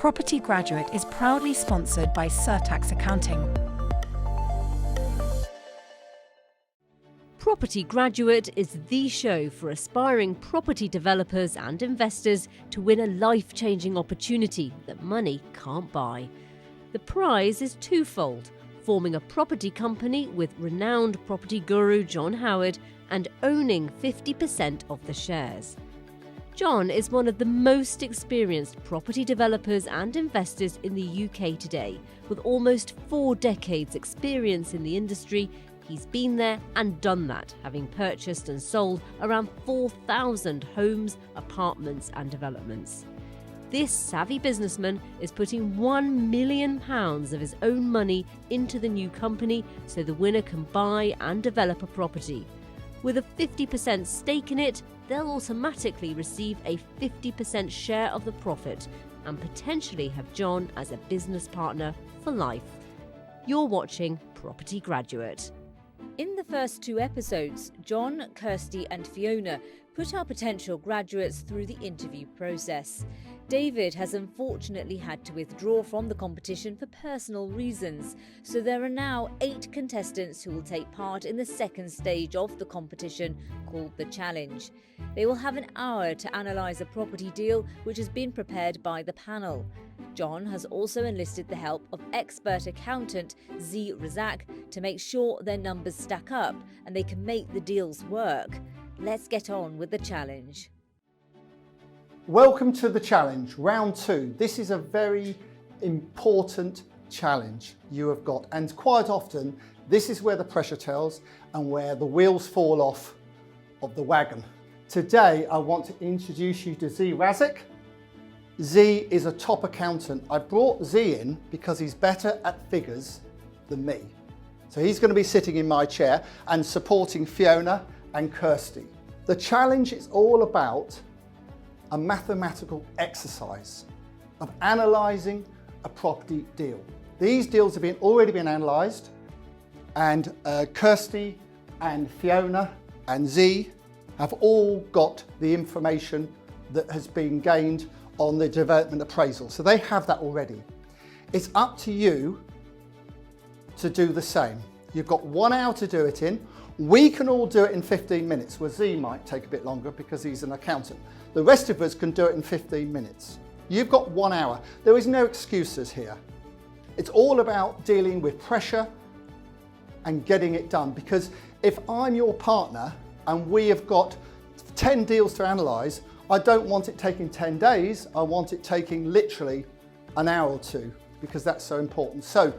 Property Graduate is proudly sponsored by Certax Accounting. Property Graduate is the show for aspiring property developers and investors to win a life-changing opportunity that money can't buy. The prize is twofold: forming a property company with renowned property guru John Howard and owning 50% of the shares. John is one of the most experienced property developers and investors in the UK today. With almost 4 decades experience in the industry, he's been there and done that, having purchased and sold around 4,000 homes, apartments and developments. This savvy businessman is putting £1 million of his own money into the new company so the winner can buy and develop a property. With a 50% stake in it, they'll automatically receive a 50% share of the profit and potentially have John as a business partner for life. You're watching Property Graduate. In the first 2 episodes, John, Kirsty and Fiona put our potential graduates through the interview process. David has unfortunately had to withdraw from the competition for personal reasons, so there are now 8 contestants who will take part in the second stage of the competition, called the Challenge. They will have an hour to analyse a property deal which has been prepared by the panel. John has also enlisted the help of expert accountant Zee Razaq to make sure their numbers stack up and they can make the deals work. Let's get on with the challenge. Welcome to the challenge, round 2. This is a very important challenge you have got, and quite often this is where the pressure tells and where the wheels fall off of the wagon. Today I want to introduce you to Zee Razaq. Zee is a top accountant. I brought Zee in because he's better at figures than me. So he's going to be sitting in my chair and supporting Fiona and Kirsty. The challenge is all about a mathematical exercise of analysing a property deal. These deals have already been analysed, and Kirsty and Fiona and Zee have all got the information that has been gained on the development appraisal. So they have that already. It's up to you to do the same. You've got 1 hour to do it in. We can all do it in 15 minutes, where Zee might take a bit longer because he's an accountant. The rest of us can do it in 15 minutes. You've got 1 hour. There is no excuses here. It's all about dealing with pressure and getting it done, because if I'm your partner and we have got 10 deals to analyse, I don't want it taking 10 days, I want it taking literally an hour or 2, because that's so important. So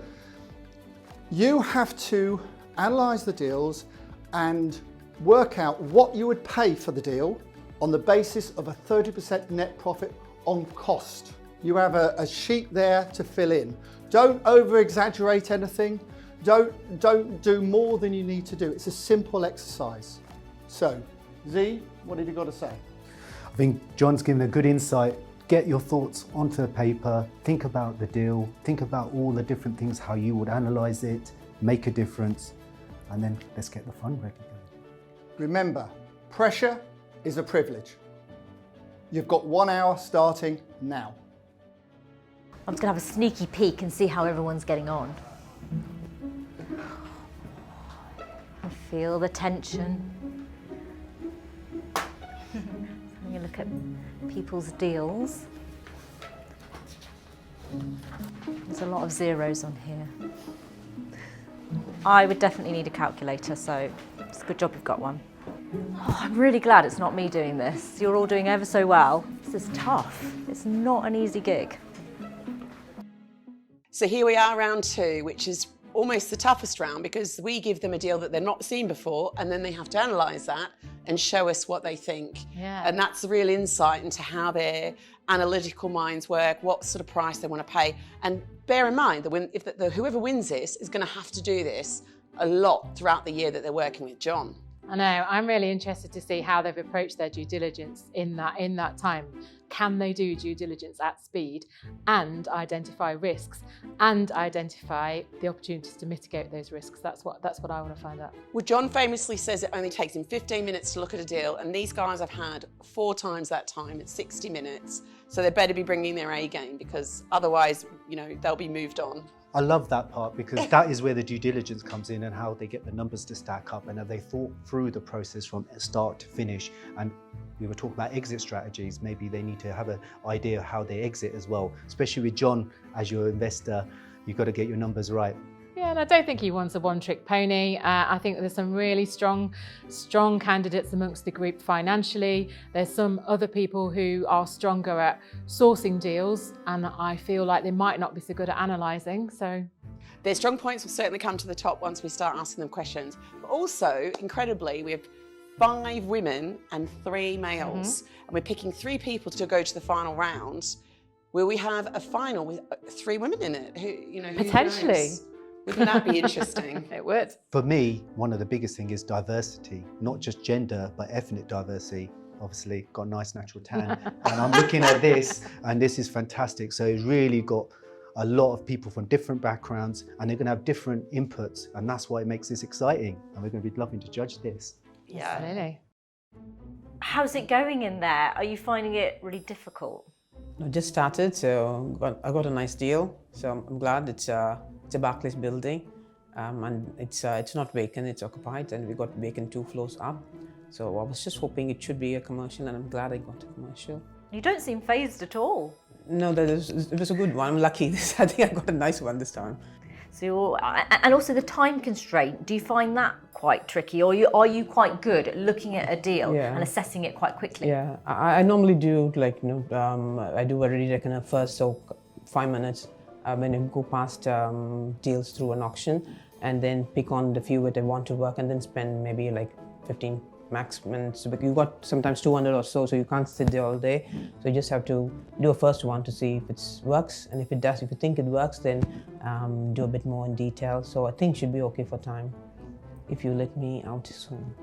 you have to analyse the deals and work out what you would pay for the deal on the basis of a 30% net profit on cost. You have a sheet there to fill in. Don't over-exaggerate anything. Don't do more than you need to do. It's a simple exercise. So, Zee, what have you got to say? I think John's given a good insight. Get your thoughts onto the paper, think about the deal, think about all the different things, how you would analyse it, make a difference, and then let's get the fun ready. Remember, pressure is a privilege. You've got 1 hour starting now. I'm just going to have a sneaky peek and see how everyone's getting on. I feel the tension. Having a look at people's deals. There's a lot of zeros on here. I would definitely need a calculator, so it's a good job you've got one. Oh, I'm really glad it's not me doing this. You're all doing ever so well. This is tough. It's not an easy gig. So here we are, round 2, which is almost the toughest round, because we give them a deal that they've not seen before, and then they have to analyse that and show us what they think. Yeah. And that's the real insight into how their analytical minds work, what sort of price they want to pay. And bear in mind that whoever wins this is going to have to do this a lot throughout the year that they're working with John. I know, I'm really interested to see how they've approached their due diligence in that time. Can they do due diligence at speed and identify risks and identify the opportunities to mitigate those risks? That's what I want to find out. Well, John famously says it only takes him 15 minutes to look at a deal, and these guys have had 4 times that time. It's 60 minutes. So they better be bringing their A game, because otherwise, you know, they'll be moved on. I love that part, because that is where the due diligence comes in and how they get the numbers to stack up, and have they thought through the process from start to finish. And we were talking about exit strategies. Maybe they need to have an idea of how they exit as well. Especially with John as your investor, you've got to get your numbers right. Yeah, and I don't think he wants a one-trick pony. I think there's some really strong candidates amongst the group financially. There's some other people who are stronger at sourcing deals, and I feel like they might not be so good at analysing. So their strong points will certainly come to the top once we start asking them questions. But also, incredibly, we have 5 women and 3 males, and we're picking 3 people to go to the final round, where we have a final with 3 women in it. Who, you know, potentially. Who knows? Wouldn't that be interesting? It would. For me, one of the biggest things is diversity, not just gender, but ethnic diversity. Obviously, got a nice natural tan. And I'm looking at this, and this is fantastic. So it's really got a lot of people from different backgrounds, and they're going to have different inputs. And that's why it makes this exciting. And we're going to be loving to judge this. Yeah. Absolutely. How's it going in there? Are you finding it really difficult? I just started, so I got a nice deal. So I'm glad it's a Barclays building, and it's not vacant, it's occupied, and we got vacant 2 floors up. So I was just hoping it should be a commercial, and I'm glad I got a commercial. You don't seem fazed at all. No, it was a good one. I'm lucky. I think I got a nice one this time. So, and also the time constraint, do you find that quite tricky, or are you quite good at looking at a deal and assessing it quite quickly? Yeah, I normally do, like, you know, I do already reckon a first 5 minutes when I go past deals through an auction, and then pick on the few that I want to work, and then spend maybe like 15 max minutes. But you got sometimes 200 or so you can't sit there all day. So you just have to do a first one to see if it works, and if it does, if you think it works, then do a bit more in detail. So I think it should be okay for time, if you let me out soon.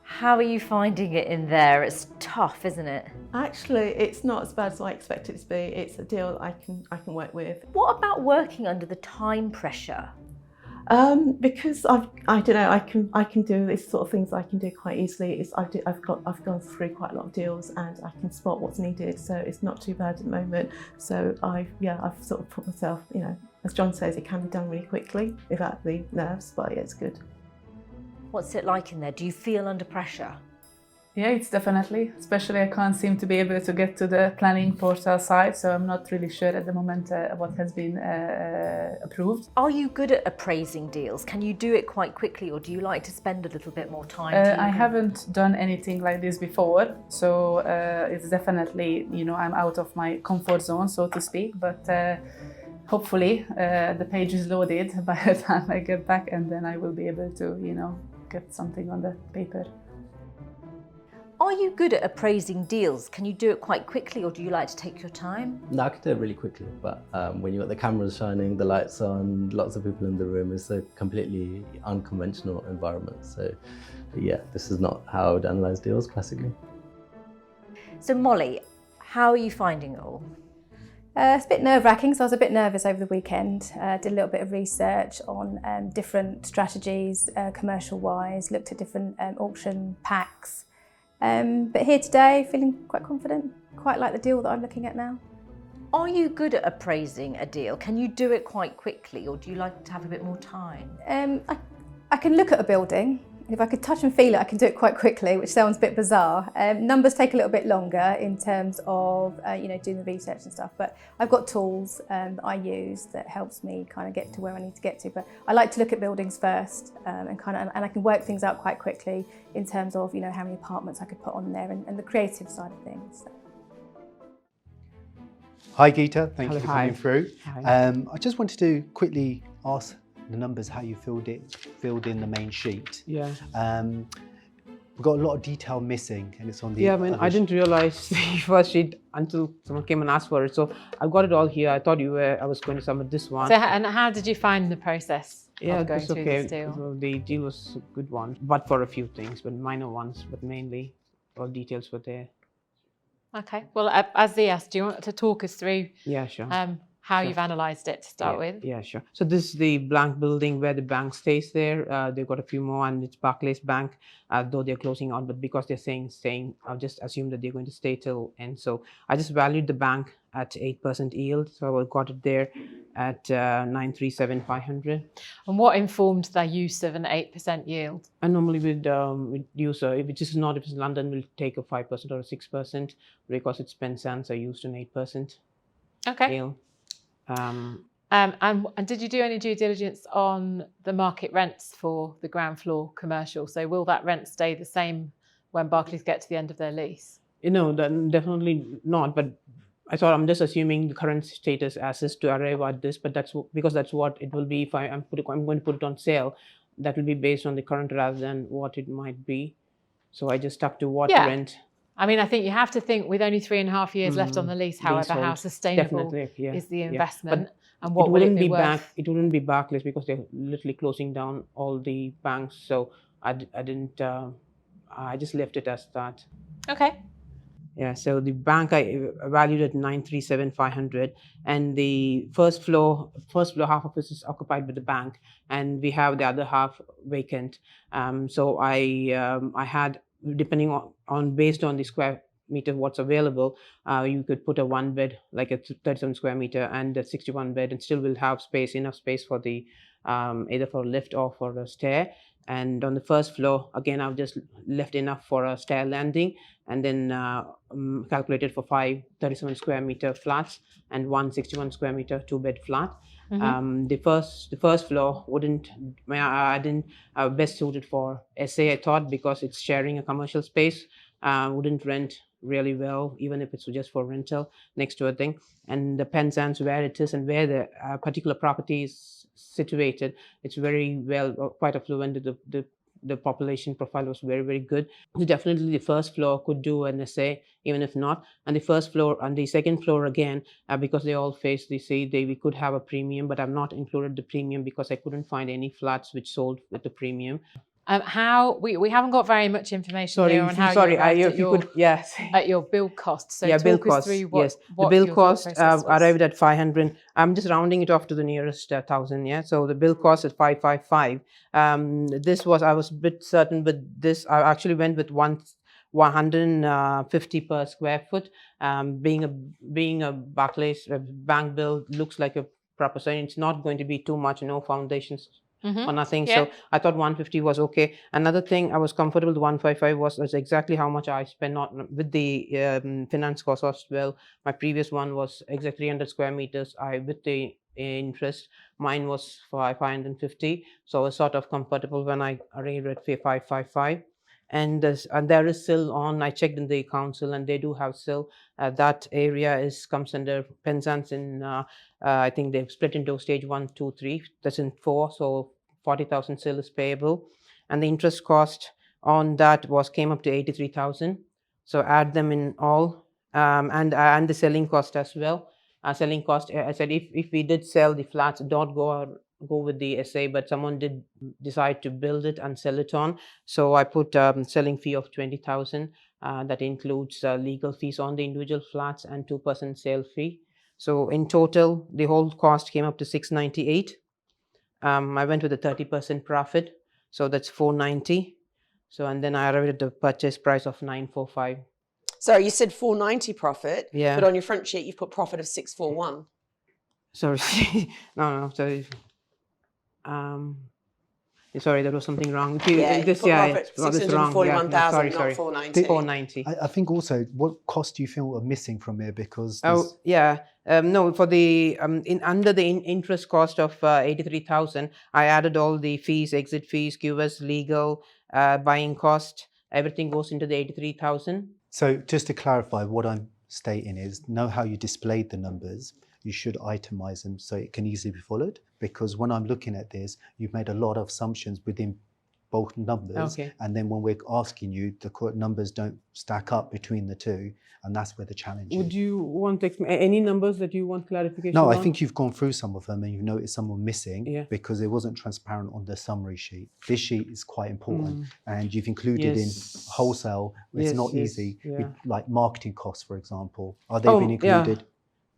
How are you finding it in there? It's tough, isn't it? Actually, it's not as bad as I expected it to be. It's a deal I can work with. What about working under the time pressure? Because I don't know, I can do this sort of things I can do quite easily. I've gone through quite a lot of deals, and I can spot what's needed, so it's not too bad at the moment. So I've sort of put myself, you know, as John says, it can be done really quickly without the nerves, but yeah, it's good. What's it like in there? Do you feel under pressure? Yeah, it's definitely, especially I can't seem to be able to get to the planning portal side, so I'm not really sure at the moment what has been approved. Are you good at appraising deals? Can you do it quite quickly, or do you like to spend a little bit more time? I haven't done anything like this before, so it's definitely, you know, I'm out of my comfort zone, so to speak, but hopefully the page is loaded by the time I get back, and then I will be able to, you know, get something on the paper. Are you good at appraising deals? Can you do it quite quickly, or do you like to take your time? No, I can do it really quickly, but when you've got the cameras shining, the lights on, lots of people in the room, it's a completely unconventional environment. So yeah, this is not how I would analyse deals classically. So Molly, how are you finding it all? It's a bit nerve-wracking, so I was a bit nervous over the weekend. Did a little bit of research on different strategies, commercial-wise, looked at different auction packs. But here today, feeling quite confident, quite like the deal that I'm looking at now. Are you good at appraising a deal? Can you do it quite quickly, or do you like to have a bit more time? I can look at a building. If I could touch and feel it, I can do it quite quickly, which sounds a bit bizarre. Numbers take a little bit longer in terms of you know, doing the research and stuff, but I've got tools that I use that helps me kind of get to where I need to get to. But I like to look at buildings first, and I can work things out quite quickly in terms of, you know, how many apartments I could put on there, and the creative side of things. Hi Geeta, thank you for Hi. coming through. Hi. I just wanted to quickly ask the numbers, how you filled in the main sheet. Yeah. We've got a lot of detail missing, and it's on the. Yeah, I mean, I didn't realise the first sheet until someone came and asked for it. So I've got it all here. I thought I was going to submit this one. So, and how did you find the process of going it's through okay. this deal? So the deal was a good one, but for a few things, but minor ones, but mainly all details were there. Okay. Well, as Zee asked, do you want to talk us through Yeah, sure. how Sure. you've analysed it to start with? Yeah, sure. So this is the blank building where the bank stays there. They've got a few more, and it's Barclays Bank, though they're closing out. But because they're staying, I'll just assume that they're going to stay till end. So I just valued the bank at 8% yield. So I got it there at 937,500. And what informed the use of an 8% yield? And normally with user, if it's London, will take a 5% or a 6%. Because it's Penzance, I used an 8% Okay. yield. And did you do any due diligence on the market rents for the ground floor commercial? So will that rent stay the same when Barclays get to the end of their lease? Definitely not. But I thought I'm just assuming the current status as is to arrive at this. But that's because that's what it will be if I'm going to put it on sale. That will be based on the current rather than what it might be. So I just stuck to what rent. I mean, I think you have to think with only 3.5 years left on the lease, however, how sustainable is the investment and what will it be worth? It wouldn't be Barclays because they're literally closing down all the banks. So I didn't. I just left it as that. Okay. Yeah. So the bank I valued at 937,500, and the first floor half of it is occupied by the bank, and we have the other half vacant. So I had, depending on based on the square meter what's available, you could put a 1 bed like a 37 square meter and a 61 bed, and still will have enough space for the either for a lift or for a stair. And on the first floor, again, I've just left enough for a stair landing, and then calculated for 5 37 square meter flats and 1 61 square meter 2-bed flat. The first floor I didn't best suited for SA, I thought, because it's sharing a commercial space, wouldn't rent really well, even if it's just for rental next to a thing. And the Penzance, where it is and where the particular property is situated, it's very well, quite affluent. The population profile was very, very good. So definitely the first floor could do an SA, even if not. And the first floor and the second floor again, because they all face the sea, we could have a premium, but I've not included the premium because I couldn't find any flats which sold with the premium. We haven't got very much information here on how at your build cost. So talk us through what the build cost arrived at 500. I'm just rounding it off to the nearest 1,000. Yeah, so the build cost is 555. I was a bit certain with this. I actually went with 150 per square foot. Being a Barclays bank build looks like a proper sign. It's not going to be too much, no foundations. Or nothing. So I thought 150 was okay. Another thing I was comfortable with 155 was exactly how much I spent with the finance cost as well. My previous one was exactly 300 square meters. With the interest, mine was 550. So I was sort of comfortable when I arrived at 555. And there is still on. I checked in the council, and they do have still that area comes under Penzance in. I think they've split into stage 1, 2, 3. That's in 4. So 40,000 still is payable, and the interest cost on that came up to 83,000. So add them in all, and the selling cost as well. Selling cost, I said if we did sell the flats, don't go with the SA, but someone did decide to build it and sell it on. So I put selling fee of 20,000. That includes legal fees on the individual flats and 2% sale fee. So in total, the whole cost came up to 698. I went with a 30% profit, so that's 490. So and then I arrived at the purchase price of 945. So you said 490 profit, yeah. But on your front sheet you've put profit of 641. Sorry, no, sorry. Sorry, there was something wrong. Profit 641,000, not 490. 490. I think also, what cost do you feel are missing from here? Because no, for the under the interest cost of 83,000, I added all the fees, exit fees, QS, legal, buying cost. Everything goes into the 83,000. So just to clarify, what I'm stating is, know how you displayed the numbers. You should itemize them so it can easily be followed. Because when I'm looking at this, you've made a lot of assumptions within both numbers. Okay. And then when we're asking you, the numbers don't stack up between the two. And that's where the challenge is. Would you want any numbers that you want clarification No, on? I think you've gone through some of them and you've noticed some were missing because it wasn't transparent on the summary sheet. This sheet is quite important and you've included in wholesale. It's not easy. Like marketing costs, for example. Are they being included?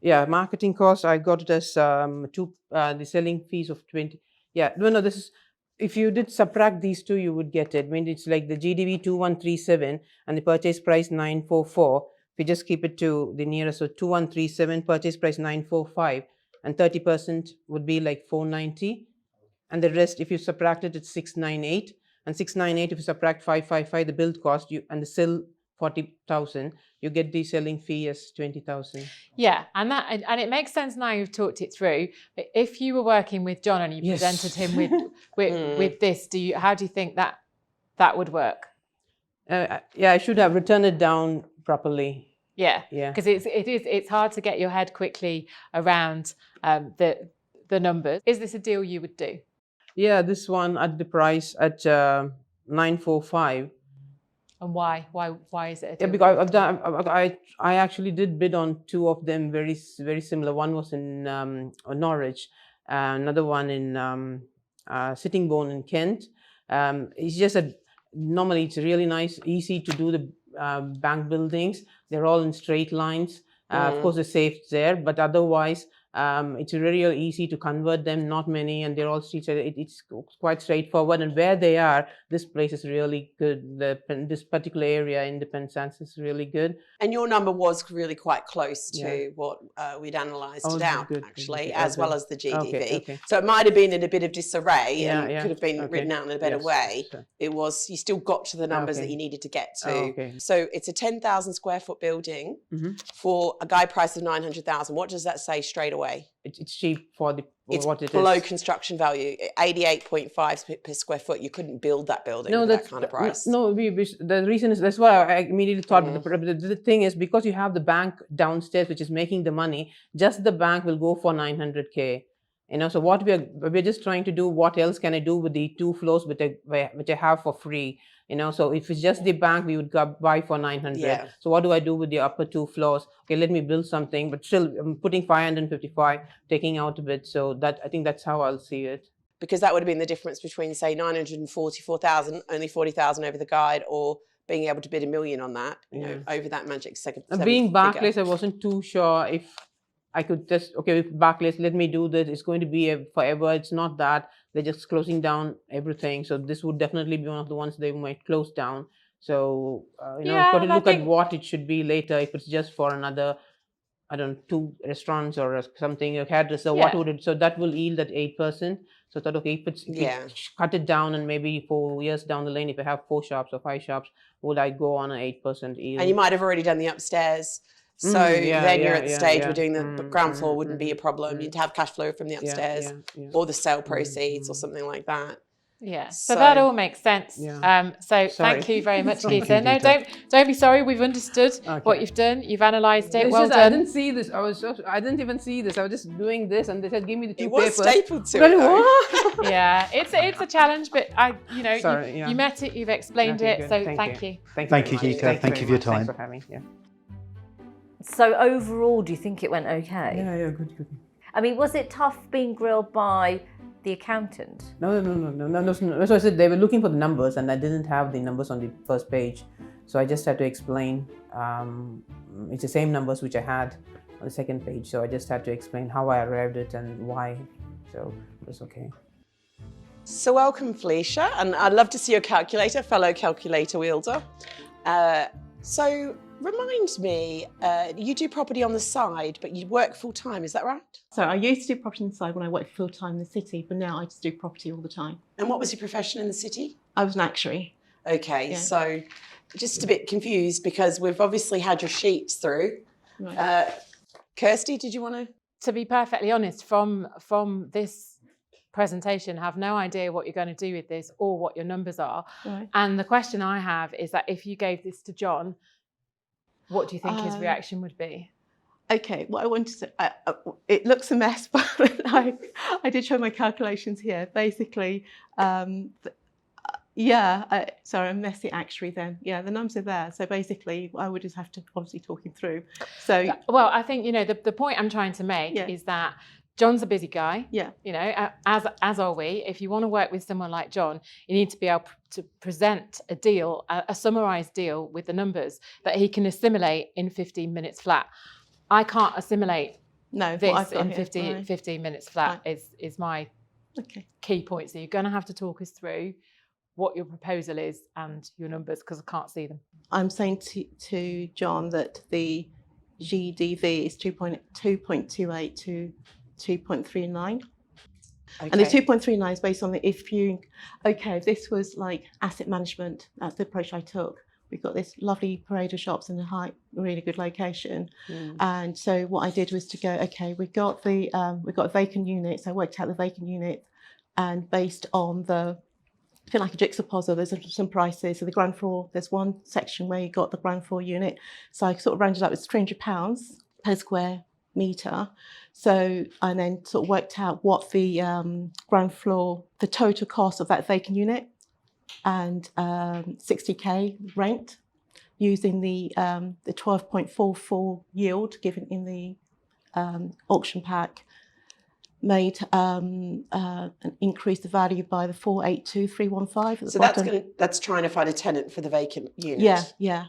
Yeah, marketing costs, I got it as the selling fees of 20. Yeah, no, this is, if you did subtract these two, you would get it. I mean, it's like the GDV 2137 and the purchase price 944. If you just keep it to the nearest, so 2137, purchase price 945, and 30% would be like 490. And the rest, if you subtract it, it's 698. And 698, if you subtract 555, the build cost, and the sell 40,000, you get the selling fee as 20,000. Yeah, and it makes sense now you've talked it through. But if you were working with John and you presented him with this, how do you think that would work? Yeah, I should have written it down properly. Yeah, because it's hard to get your head quickly around the numbers. Is this a deal you would do? Yeah, this one at the price at 945. And why? Why is it a deal? Yeah, because I actually did bid on two of them very similar. One was in Norwich, another one in Sittingbourne in Kent. It's just that normally it's really nice, easy to do the bank buildings. They're all in straight lines. Of course, the safe's there, but otherwise, it's really easy to convert them. Not many, and they're all streets. It's quite straightforward. And where they are, this place is really good. This particular area in the Penzance is really good. And your number was really quite close to what we'd analysed it out, actually, as well as the GDV. Okay. So it might have been in a bit of disarray and could have been written out in a better way. Sure. It was, you still got to the numbers that you needed to get to. So it's a 10,000 square foot building for a guide price of 900,000. What does that say straight away? It's cheap for what it is. Below construction value, 88.5 per square foot. You couldn't build that building with that kind of price. No, the reason is, that's why I immediately thought, the thing is, because you have the bank downstairs, which is making the money, just the bank will go for 900K. So what we're just trying to do, what else can I do with the 2 floors which I have for free? So if it's just the bank, we would buy for 900. Yeah. So what do I do with the upper 2 floors? Okay, let me build something, but still I'm putting 555, taking out a bit. So I think that's how I'll see it. Because that would have been the difference between, say, 944,000, only 40,000 over the guide, or being able to bid $1 million on that, over that magic second. Being Barclays, I wasn't too sure if I could just, with Barclays, let me do this. It's going to be forever. It's not that. They're just closing down everything. So this would definitely be one of the ones they might close down. So, you've got to look at what it should be later. If it's just for another, 2 restaurants or something, a hairdresser, what would it, so that will yield at 8%. So I thought, if you cut it down, and maybe 4 years down the lane, if I have 4 shops or 5 shops, would I go on an 8% yield? And you might have already done the upstairs. So then you're at the stage where doing the ground floor wouldn't be a problem. You'd have cash flow from the upstairs or the sale proceeds or something like that. Yeah, so that all makes sense. Thank you very much, Lisa. No, don't be sorry. We've understood what you've done. You've analysed it. Well done. I didn't see this. I didn't even see this. I was just doing this, and they said, "Give me the 2 papers." It was stapled to it. Yeah, it's a challenge, but you met it. You've explained it. So thank you. Thank you, Geeta. Thank you for your time. Thanks for having me. So overall, do you think it went okay? Yeah, good. I mean, was it tough being grilled by the accountant? No. So I said they were looking for the numbers, and I didn't have the numbers on the first page. So I just had to explain. It's the same numbers which I had on the second page. So I just had to explain how I arrived at it and why. So it was okay. So welcome, Felicia, and I'd love to see your calculator, fellow calculator wielder. So remind me, you do property on the side, but you work full time, is that right? So I used to do property on the side when I worked full time in the city, but now I just do property all the time. And what was your profession in the city? I was an actuary. Okay, so just a bit confused because we've obviously had your sheets through. Right. Kirsty, did you want to? To be perfectly honest, from this presentation, have no idea what you're going to do with this or what your numbers are. Right. And the question I have is that if you gave this to John, what do you think his reaction would be? Okay, what I wanted to, it looks a mess, but I did show my calculations here. Basically, sorry, I'm messy actuary then. Yeah, the numbers are there. So basically, I would just have to obviously talk him through. So, well, I think, the point I'm trying to make is that John's a busy guy. Yeah. As are we. If you want to work with someone like John, you need to be able to present a deal, a summarised deal with the numbers that he can assimilate in 15 minutes flat. I can't assimilate No, this what I've got in here, 15 minutes flat is my key point. So you're going to have to talk us through what your proposal is and your numbers, because I can't see them. I'm saying to John that the GDV is 2.28 to 2.39. And the 2.39 is based on if this was like asset management, that's the approach I took. We've got this lovely parade of shops in a really good location. And so what I did was to go, okay, we've got a vacant unit. So I worked out the vacant unit, and based on I feel like a jigsaw puzzle, there's some prices. So the ground floor, there's one section where you got the ground floor unit. So I sort of rounded up, it's £300 per square metre. So I then sort of worked out what the ground floor, the total cost of that vacant unit, and 60k rent, using the 12.44 yield given in the auction pack, made and increased the value by the 482,315. So that's trying to find a tenant for the vacant unit. Yeah.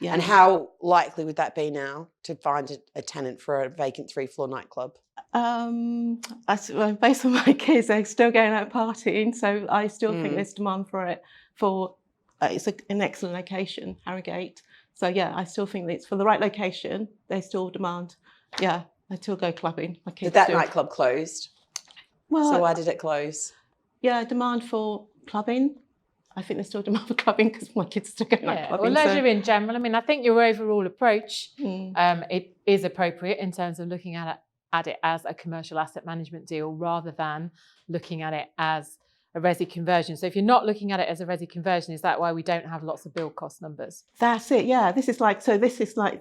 And how likely would that be now to find a tenant for a vacant 3-floor nightclub? Based on my kids, they're still going out partying, so I still think there's demand for it. It's an excellent location, Harrogate. So yeah, I still think that it's for the right location. There's still demand. Yeah. I still go clubbing. My kids Did that nightclub closed? Well, so why did it close? Yeah, demand for clubbing. I think there's still demand for clubbing because my kids are still going out clubbing. Or leisure in general. I mean, I think your overall approach it is appropriate in terms of looking at it as a commercial asset management deal rather than looking at it as a resi conversion. So if you're not looking at it as a resi conversion, is that why we don't have lots of build cost numbers? That's it. Yeah, this is like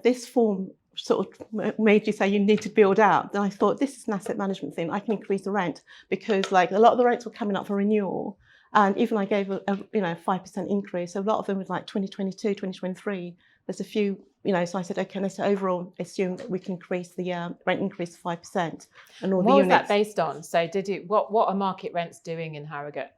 this form sort of made you say you need to build out. Then I thought, this is an asset management thing. I can increase the rent, because like a lot of the rents were coming up for renewal, and even I gave a 5% increase. So a lot of them was like 2022, 2023. There's a few, so I said, okay, let's overall assume that we can increase the rent increase to 5%. And all what the was units. that based on? So what are market rents doing in Harrogate?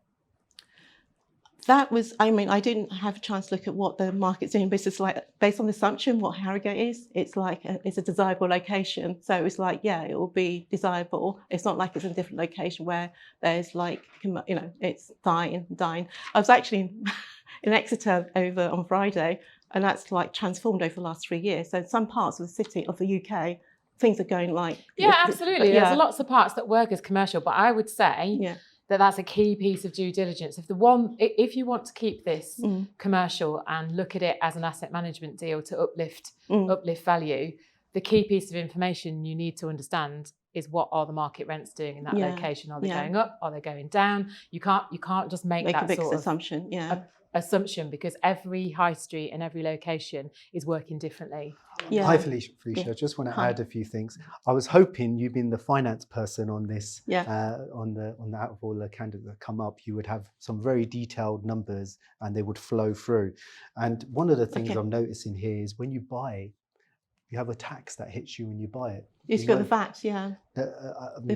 That was, I didn't have a chance to look at what the market's doing, but it's like, based on the assumption what Harrogate is, it's like, it's a desirable location. So it was like, yeah, it will be desirable. It's not like it's in a different location where there's like, it's dying. I was actually in Exeter over on Friday, and that's like transformed over the last 3 years. So some parts of the city, of the UK, things are going like... Yeah, absolutely. There's lots of parts that work as commercial, but I would say... that's a key piece of due diligence. If you want to keep this commercial and look at it as an asset management deal to uplift value, the key piece of information you need to understand is what are the market rents doing in that location? Are they going up? Are they going down? You can't just make that a big sort of assumption. Assumption, because every high street and every location is working differently. Hi Felicia, I just want to add a few things. I was hoping, you being the finance person on this, on the out of all the candidates that come up, you would have some very detailed numbers and they would flow through. And one of the things I'm noticing here is when you buy, you have a tax that hits you when you buy it. You've got the VAT,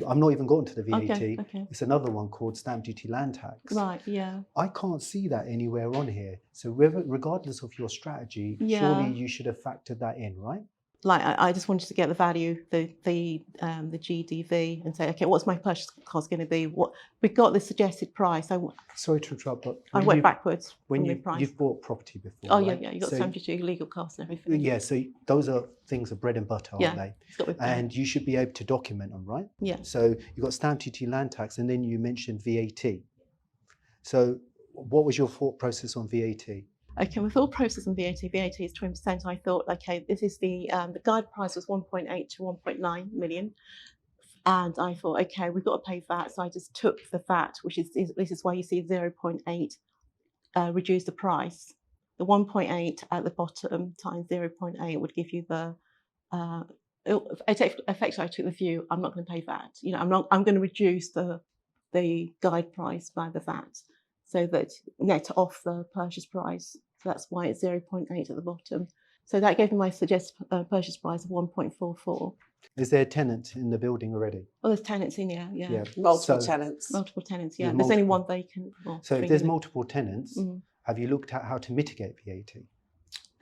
I'm not even gotten to the VAT. Okay. It's another one called stamp duty land tax. Right, yeah. I can't see that anywhere on here. So regardless of your strategy, surely you should have factored that in, right? Like I just wanted to get the value, the GDV, and say, okay, what's my purchase cost going to be? What we got the suggested price. Sorry to interrupt, but I went backwards. When you've bought property before. Oh right? yeah, you got stamp duty, legal costs, and everything. Yeah, so those are things of bread and butter, aren't they? And you should be able to document them, right? Yeah. So you got stamp duty, land tax, and then you mentioned VAT. So what was your thought process on VAT? Okay, my thought process on VAT is 20%. I thought, okay, this is the guide price was 1.8 to 1.9 million. And I thought, okay, we've got to pay VAT. So I just took the VAT, this is why you see 0.8 reduce the price. The 1.8 at the bottom times 0.8 would give you the, effectively I took the view, I'm not going to pay VAT. I'm going to reduce the guide price by the VAT, so that net off the purchase price. So that's why it's 0.8 at the bottom. So that gave me my suggested purchase price of 1.44. Is there a tenant in the building already? Oh, there's tenants in here, yeah. Multiple tenants, yeah. There's only one vacant. So if there's multiple tenants, have you looked at how to mitigate VAT?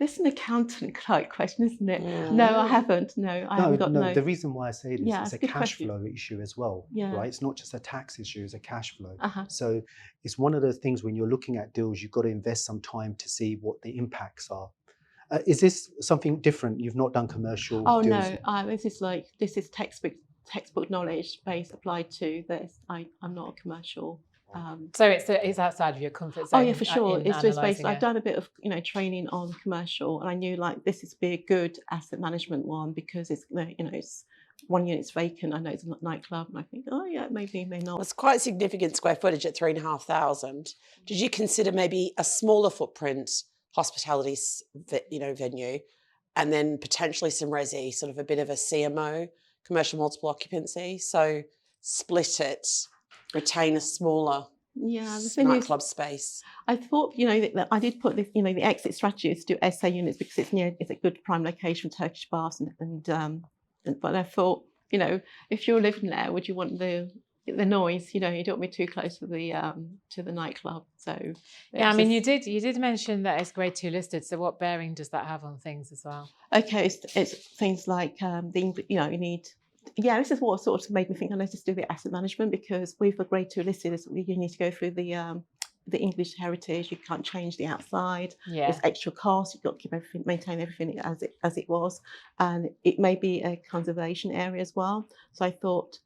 This is an accountant type question, isn't it? No, I haven't. No, I haven't got no. The reason why I say this Yeah, is a it's a good cash question. flow issue as well, Yeah. right? It's not just a tax issue, it's a cash flow. Uh-huh. So it's one of the things when you're looking at deals, you've got to invest some time to see what the impacts are. Is this something different? You've not done commercial Oh deals? no, this is textbook knowledge base applied to this. I'm not a commercial. So it's outside of your comfort zone. Oh yeah, for sure. In It's just based. analysing I've it. done a bit of training on commercial, and I knew like this is be a good asset management one because it's it's one unit's vacant. I know it's a nightclub, and I think oh yeah maybe may not. Well, it's quite significant square footage at 3,500. Did you consider maybe a smaller footprint hospitality venue, and then potentially some resi, sort of a bit of a CMO, commercial multiple occupancy? So split it, retain a smaller nightclub space. I thought, that I did put this, the exit strategy is to do SA units because it's a good prime location for Turkish baths but I thought, if you're living there, would you want the noise? You don't want me too close to the nightclub. So yeah, I mean, you did mention that it's grade 2 listed. So what bearing does that have on things as well? Okay, it's things like you need. Yeah, this is what sort of made me think, let's just do the asset management because with a grade 2 listed, you need to go through the English heritage. You can't change the outside. Yeah. There's extra costs. You've got to keep everything, maintain everything as it was, and it may be a conservation area as well. So I thought,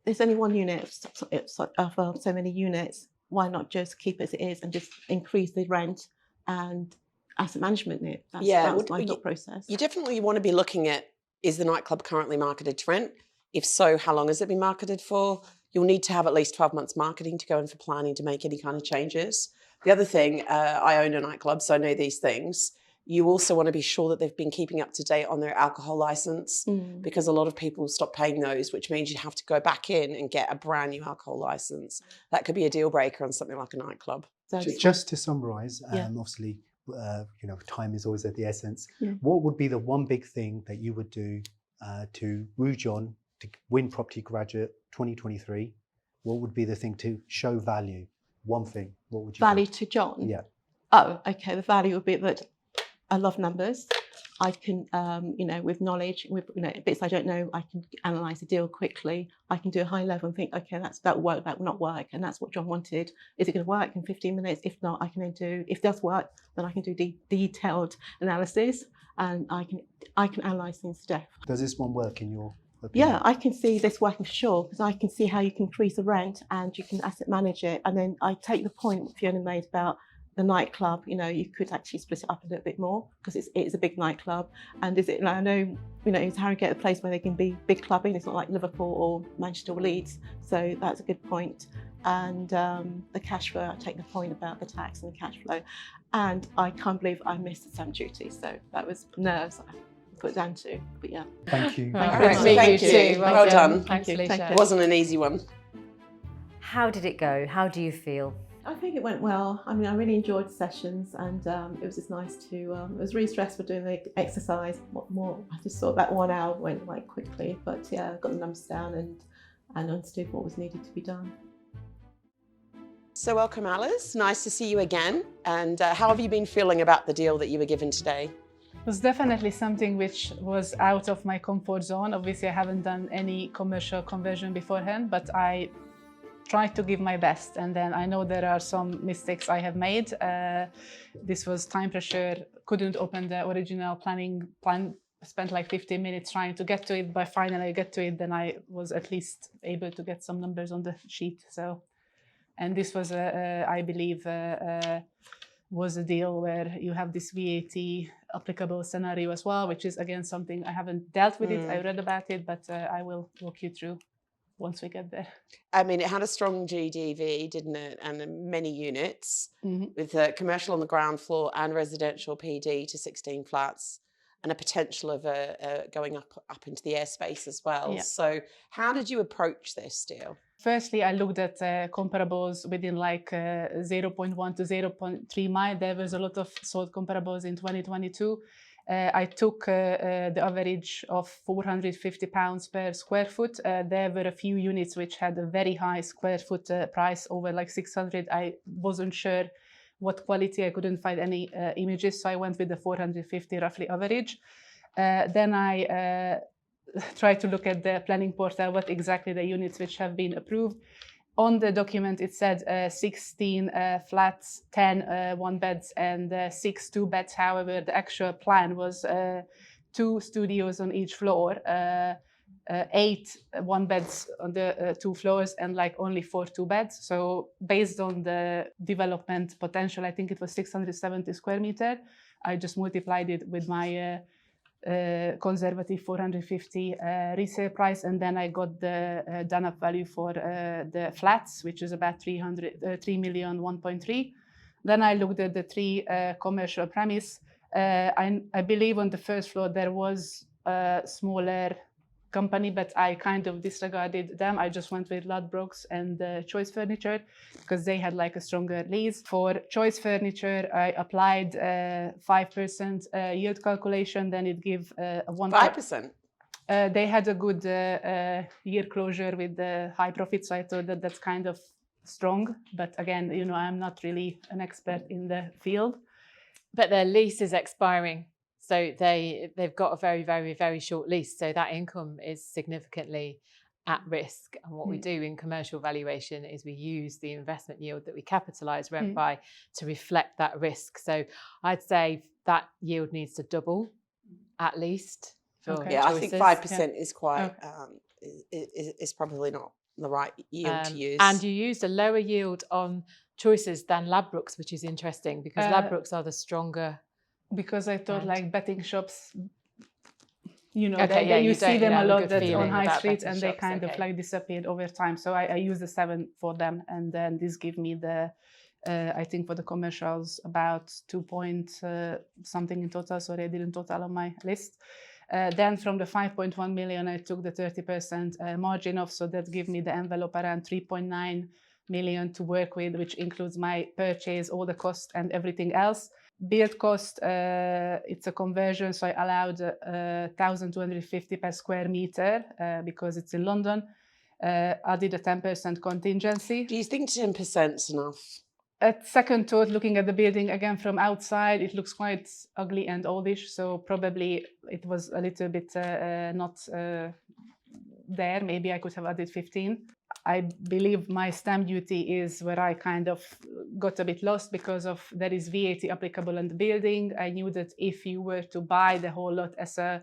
there's only one unit of so many units. Why not just keep it as it is and just increase the rent and asset management? That was my thought process. You definitely want to be looking at, is the nightclub currently marketed to rent? If so, how long has it been marketed for? You'll need to have at least 12 months marketing to go in for planning to make any kind of changes. The other thing, I own a nightclub, so I know these things. You also want to be sure that they've been keeping up to date on their alcohol license because a lot of people stop paying those, which means you have to go back in and get a brand new alcohol license. That could be a deal breaker on something like a nightclub. Just to summarise, obviously, time is always at the essence. Yeah. What would be the one big thing that you would do to woo John to win Property Graduate 2023? What would be the thing to show value? One thing. What would you value to John? Yeah. Oh, okay. The value would be that I love numbers. I can, with knowledge, with bits I don't know, I can analyse a deal quickly. I can do a high level and think, okay, that will work, that will not work, and that's what John wanted. Is it going to work in 15 minutes? If not, I can then do. If it does work, then I can do detailed analysis, and I can analyse things to death. Does this one work in your opinion? Yeah, I can see this working for sure because I can see how you can increase the rent and you can asset manage it. And then I take the point Fiona made about the nightclub. You could actually split it up a little bit more because it's a big nightclub. And I know, is Harrogate a place where they can be big clubbing? It's not like Liverpool or Manchester or Leeds. So that's a good point. And the cash flow, I take the point about the tax and the cash flow. And I can't believe I missed the stamp duty. So that was nerves I put it down to. But yeah. Thank you. Thank you. Well done. Thanks, Alicia. It wasn't an easy one. How did it go? How do you feel? I think it went well. I mean, I really enjoyed the sessions, and it was just nice to. It was really stressful doing the exercise. What more? I just thought that 1 hour went quite quickly, but yeah, I got the numbers down and understood what was needed to be done. So welcome, Alice. Nice to see you again. And how have you been feeling about the deal that you were given today? It was definitely something which was out of my comfort zone. Obviously, I haven't done any commercial conversion beforehand, but I tried to give my best, and then I know there are some mistakes I have made. This was time pressure, couldn't open the original plan, spent like 15 minutes trying to get to it, but finally I get to it, then I was at least able to get some numbers on the sheet. So, and this was, I believe, was a deal where you have this VAT applicable scenario as well, which is again something I haven't dealt with it, I read about it, but I will walk you through once we get there. I mean, it had a strong GDV, didn't it? And many units with commercial on the ground floor and residential PD to 16 flats and a potential of going up into the airspace as well. Yeah. So how did you approach this deal? Firstly, I looked at comparables within like 0.1 to 0.3 mile. There was a lot of sold comparables in 2022. I took the average of £450 per square foot. There were a few units which had a very high square foot price over like 600. I wasn't sure what quality. I couldn't find any images, so I went with the 450 roughly average. Then I tried to look at the planning portal, what exactly the units which have been approved. On the document, it said 16 flats, 10 one beds, and 6 two beds. However, the actual plan was 2 studios on each floor, 8 one beds on the 2 floors, and like only 4 two beds. So based on the development potential, I think it was 670 square meter. I just multiplied it with my conservative 450 resale price, and then I got the done up value for the flats, which is about 3 million 1.3. Then I looked at the 3 commercial premise. I believe on the first floor there was a smaller company, but I kind of disregarded them. I just went with Ladbrokes and Choice Furniture because they had like a stronger lease. For Choice Furniture, I applied 5% yield calculation. Then it gave 5%. They had a good year closure with the high profit, so I thought that that's kind of strong. But again, you know, I'm not really an expert in the field. But their lease is expiring. So they've got a very, very, very short lease. So that income is significantly at risk. And what we do in commercial valuation is we use the investment yield that we capitalise rent by to reflect that risk. So I'd say that yield needs to double at least. For Yeah, choices. I think 5% is quite, is probably not the right yield to use. And you used a lower yield on choices than Ladbrokes, which is interesting because Ladbrokes are the stronger. Because I thought like betting shops, you know, Okay, you see them a lot on high about street, and they shops, kind of like disappeared over time. So I used the 7 for them, and then this gave me the, I think for the commercials about 2 point something in total. Sorry, I didn't total on my list. Then from the 5.1 million, I took the 30% margin off, so that gave me the envelope around 3.9 million to work with, which includes my purchase, all the cost and everything else. Build cost, it's a conversion, so I allowed 1,250 per square meter because it's in London. I did a 10% contingency. Do you think 10% is enough? At second thought, looking at the building again from outside, it looks quite ugly and oldish, so probably it was a little bit not there. Maybe I could have added 15. I believe my stamp duty is where I kind of got a bit lost because of there is VAT applicable on the building. I knew that if you were to buy the whole lot as a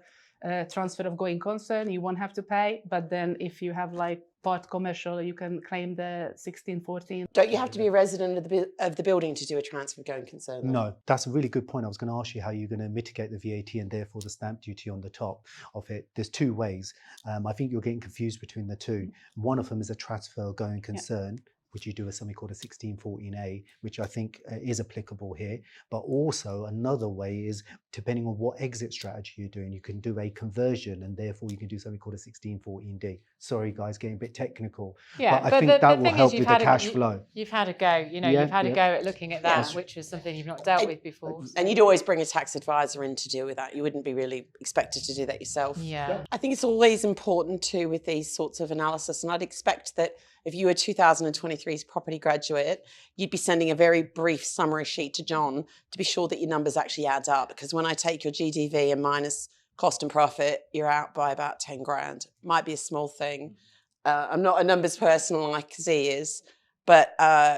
transfer of going concern, you won't have to pay. But then if you have like part commercial, you can claim the 1614. Don't you have to be a resident of the building to do a transfer of going concern? Then? No, that's a really good point. I was going to ask you how you're going to mitigate the VAT and therefore the stamp duty on the top of it. There's 2 ways. I think you're getting confused between the 2. One of them is a transfer of going concern, which you do as something called a 1614A, which I think is applicable here. But also another way is, depending on what exit strategy you're doing, you can do a conversion and therefore you can do something called a 1614D. Sorry guys, getting a bit technical. Yeah, but I think that will help with the cash flow. You've had a go, you know, you've had a go at looking at that, which was something you've not dealt with before. And you'd always bring a tax advisor in to deal with that. You wouldn't be really expected to do that yourself. Yeah. I think it's always important too with these sorts of analysis, and I'd expect that if you were 2023's property graduate, you'd be sending a very brief summary sheet to John to be sure that your numbers actually add up. Because when I take your GDV and minus cost and profit, you're out by about 10 grand. Might be a small thing. I'm not a numbers person like Zee is, but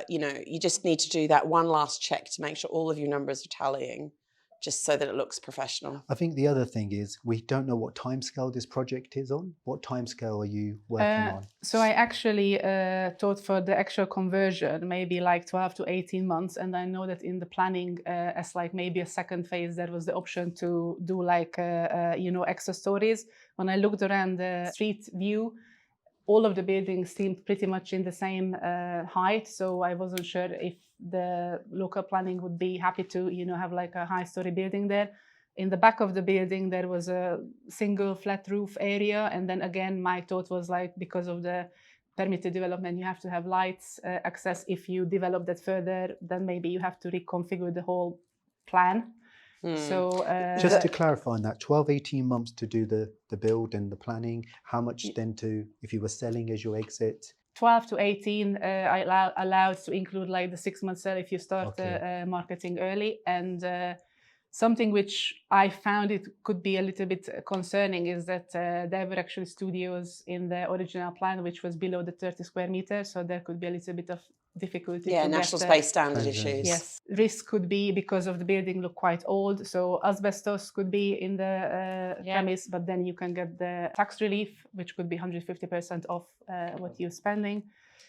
you know, you just need to do that one last check to make sure all of your numbers are tallying, just so that it looks professional. I think the other thing is we don't know what timescale this project is on. What timescale are you working on? So I actually thought for the actual conversion, maybe like 12 to 18 months. And I know that in the planning as like maybe a second phase, there was the option to do like, you know, extra stories. When I looked around the street view, all of the buildings seemed pretty much in the same height. So I wasn't sure if the local planning would be happy to, you know, have like a high story building there. In the back of the building, there was a single flat roof area. And then again, my thought was like, because of the permitted development, you have to have lights access. If you develop that further, then maybe you have to reconfigure the whole plan. So just to clarify on that, 12-18 months to do the build and the planning, how much then to, if you were selling as your exit? 12 to 18, I allowed to include like the 6-month sale if you start marketing early. And something which I found it could be a little bit concerning is that there were actually studios in the original plan which was below the 30 square meters, so there could be a little bit of difficulty. Yeah, national space standard issues. Yes, risk could be because of the building look quite old, so asbestos could be in the premise, but then you can get the tax relief, which could be 150% off what you're spending.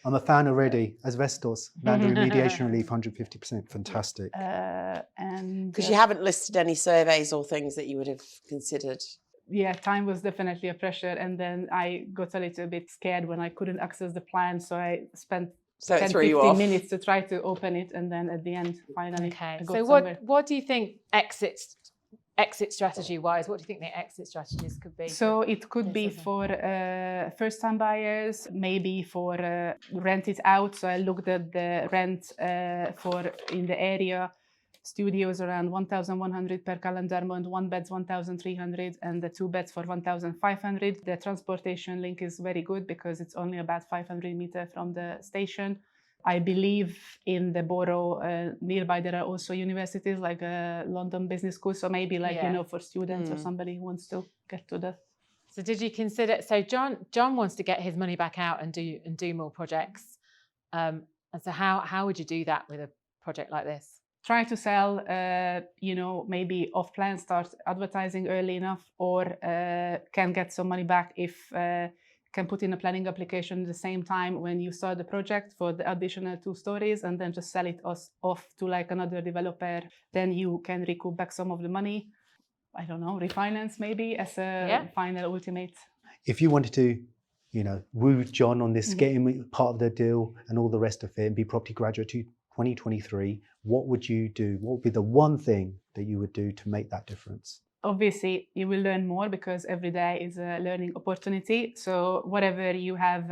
I'm a fan already. Asbestos, land remediation relief, 150%. Fantastic. And because you haven't listed any surveys or things that you would have considered. Yeah, time was definitely a pressure, and then I got a little bit scared when I couldn't access the plan, so I spent 10-15 minutes to try to open it, and then at the end, finally. Okay. I got So somewhere. what do you think exit strategy wise? What do you think the exit strategies could be? So it could be for first-time buyers, maybe for rent it out. So I looked at the rent for in the area. Studios around 1,100 per calendar month, 1 bed's 1,300, and the 2 beds for 1,500. The transportation link is very good because it's only about 500 meters from the station. I believe in the borough nearby there are also universities like London Business School, so maybe like you know, for students or somebody who wants to get to the. So did you consider? So John wants to get his money back out and do more projects. And so how would you do that with a project like this? Try to sell, you know, maybe off plan, start advertising early enough, or can get some money back if can put in a planning application at the same time when you start the project for the additional 2 stories, and then just sell it off to like another developer. Then you can recoup back some of the money. I don't know, refinance maybe as a final ultimate. If you wanted to, you know, woo John on this, get him part of the deal and all the rest of it, and be property graduate to 2023, what would you do? What would be the one thing that you would do to make that difference? Obviously, you will learn more because every day is a learning opportunity. So whatever you have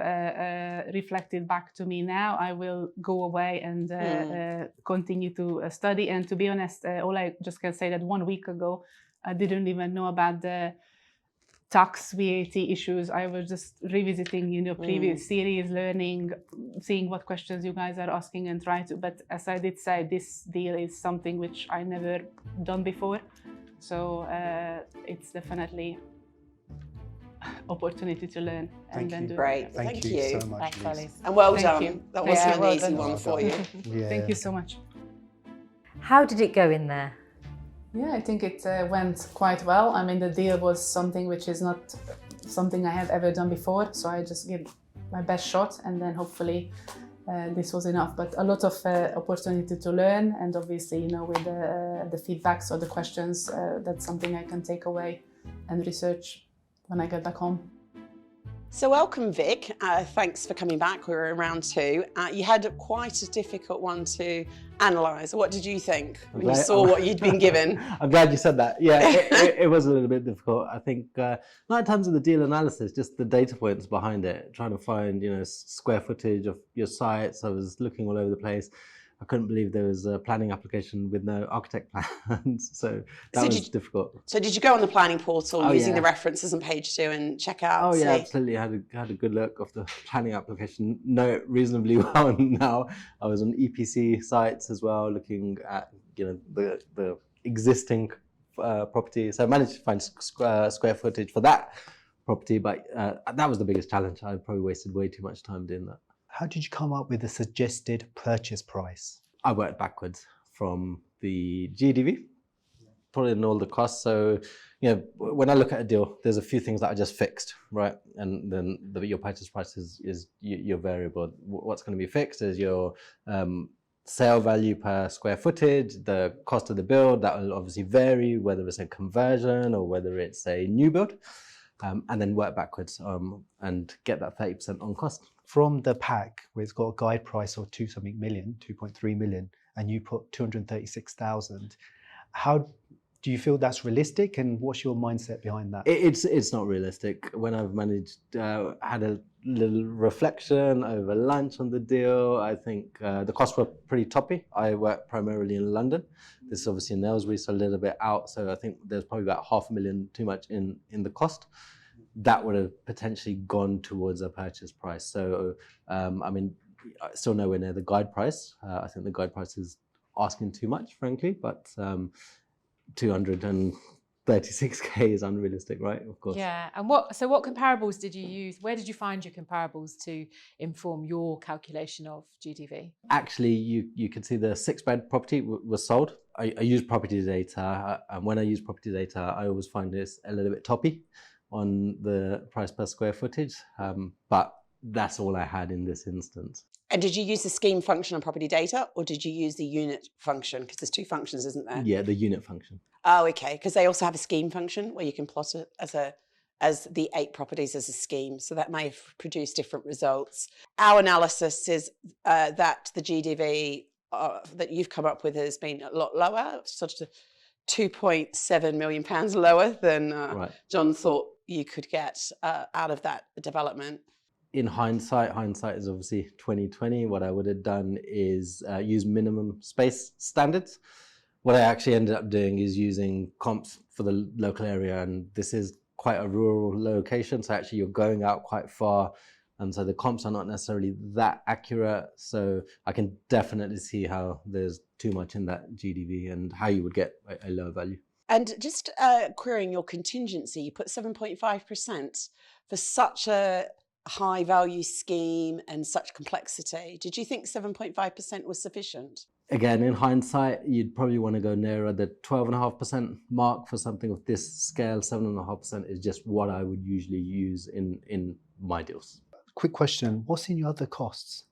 reflected back to me now, I will go away and continue to study. And to be honest, all I just can say that 1 week ago, I didn't even know about the tax VAT issues. I was just revisiting, you know, previous series, learning, seeing what questions you guys are asking and try to. But as I did say, this deal is something which I never done before. So it's definitely opportunity to learn and then do Great. it. Thank you so much. Thanks, and well Thank done. you. That wasn't Yeah, an easy one for you. Thank you so much. How did it go in there? Yeah, I think it went quite well. I mean, the deal was something which is not something I have ever done before, so I just gave my best shot, and then hopefully this was enough. But a lot of opportunity to learn, and obviously, you know, with the feedbacks or the questions, that's something I can take away and research when I get back home. So welcome, Vic. Thanks for coming back. We were in round 2. You had quite a difficult one to analyse. What did you think when you saw what you'd been given? I'm glad you said that. Yeah, it was a little bit difficult. I think not in terms of the deal analysis, just the data points behind it, trying to find, you know, square footage of your sites. I was looking all over the place. I couldn't believe there was a planning application with no architect plans, so that was difficult. So did you go on the planning portal using the references on page 2 and check out? Oh yeah, absolutely. I had a good look of the planning application. Know it reasonably well now. I was on EPC sites as well, looking at, you know, the existing property. So I managed to find square footage for that property, but that was the biggest challenge. I probably wasted way too much time doing that. How did you come up with the suggested purchase price? I worked backwards from the GDV, put in all the costs. So, you know, when I look at a deal, there's a few things that are just fixed, right? And then your purchase price is your variable. What's going to be fixed is your sale value per square footage, the cost of the build. That will obviously vary, whether it's a conversion or whether it's a new build. And then work backwards and get that 30% on cost. From the pack, where it's got a guide price of 2.3 million, and you put 236,000, how do you feel that's realistic, and what's your mindset behind that? It's not realistic. When I've managed, had a little reflection over lunch on the deal, I think the costs were pretty toppy. I work primarily in London. This is obviously in Aylesbury, so a little bit out. So I think there's probably about £500,000 too much in the cost. that would have potentially gone towards a purchase price. So, I mean, still nowhere near the guide price. I think the guide price is asking too much, frankly, but 236k is unrealistic, right? Of course. Yeah. And what comparables did you use? Where did you find your comparables to inform your calculation of GDV? Actually, you can see the 6-bed property was sold. I use property data, and when I use property data, I always find this a little bit toppy on the price per square footage, but that's all I had in this instance. And did you use the scheme function on property data, or did you use the unit function? Because there's two functions, isn't there? Yeah, the unit function. Oh, okay. Because they also have a scheme function where you can plot it as the 8 properties as a scheme. So that may have produced different results. Our analysis is that the GDV that you've come up with has been a lot lower, sort of £2.7 million lower than John thought you could get out of that development. In hindsight is obviously 2020. What I would have done is use minimum space standards. What I actually ended up doing is using comps for the local area, and this is quite a rural location, so actually you're going out quite far, and so the comps are not necessarily that accurate. So I can definitely see how there's too much in that GDV and how you would get a lower value. And just querying your contingency, you put 7.5% for such a high value scheme and such complexity. Did you think 7.5% was sufficient? Again, in hindsight, you'd probably want to go nearer the 12.5% mark for something of this scale. 7.5% is just what I would usually use in my deals. Quick question, what's in your other costs?